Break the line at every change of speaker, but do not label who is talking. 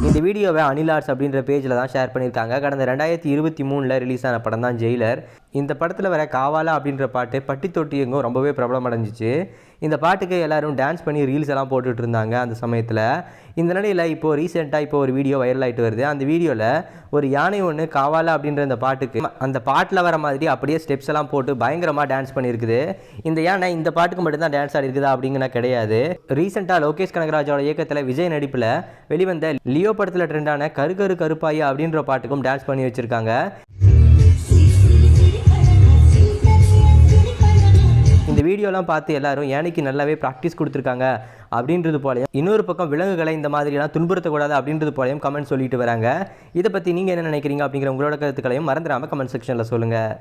இந்த வீடியோவை அனில் ஆர்ட்ஸ் அப்படின்ற பேஜில் தான் ஷேர் பண்ணியிருக்காங்க. கடந்த 2023 ரிலீஸ் ஆன படம் தான் ஜெயிலர். இந்த படத்தில் வர காவாலா அப்படின்ற பாட்டு பட்டி தொட்டி எங்கும் ரொம்பவே பிரபலம் அடைஞ்சிச்சு. இந்த பாட்டுக்கு எல்லோரும் டான்ஸ் பண்ணி ரீல்ஸ் எல்லாம் போட்டுட்டு இருந்தாங்க அந்த சமயத்தில். இந்த நிலையில் இப்போது ரீசெண்டாக ஒரு வீடியோ வைரல் ஆகிட்டு வருது. அந்த வீடியோவில் ஒரு யானை ஒன்று காவாலா அப்படின்ற அந்த பாட்டுக்கு அந்த பாட்டில் வர மாதிரி அப்படியே ஸ்டெப்ஸ் எல்லாம் போட்டு பயங்கரமாக டான்ஸ் பண்ணியிருக்குது. இந்த யானை இந்த பாட்டுக்கு மட்டும்தான் டான்ஸ் ஆடி இருக்குதா அப்படிங்கிற கிடையாது. ரீசெண்டாக லோகேஷ் கனகராஜோட இயக்கத்தில் விஜய் நடிப்பில் வெளிவந்த லியோ படத்தில் ட்ரெண்டான கரு கரு கருப்பாயா அப்படின்ற பாட்டுக்கும் டான்ஸ் பண்ணி வச்சுருக்காங்க. இந்த வீடியோலாம் பார்த்து எல்லாரும் யானைக்கு நல்லாவே ப்ராக்டிஸ் கொடுத்துருக்காங்க அப்படின்றது போலையும், இன்னொரு பக்கம் விலங்குகளை இந்த மாதிரிலாம் துன்புறுத்தக்கூடாது அப்படின்றது போலையும் கமெண்ட் சொல்லிட்டு வராங்க. இதை பற்றி நீங்கள் என்ன நினைக்கிறீங்க அப்படிங்கிற உங்களோட கருத்துக்களையும் மறந்துடாமல் கமெண்ட் செக்ஷனில் சொல்லுங்கள்.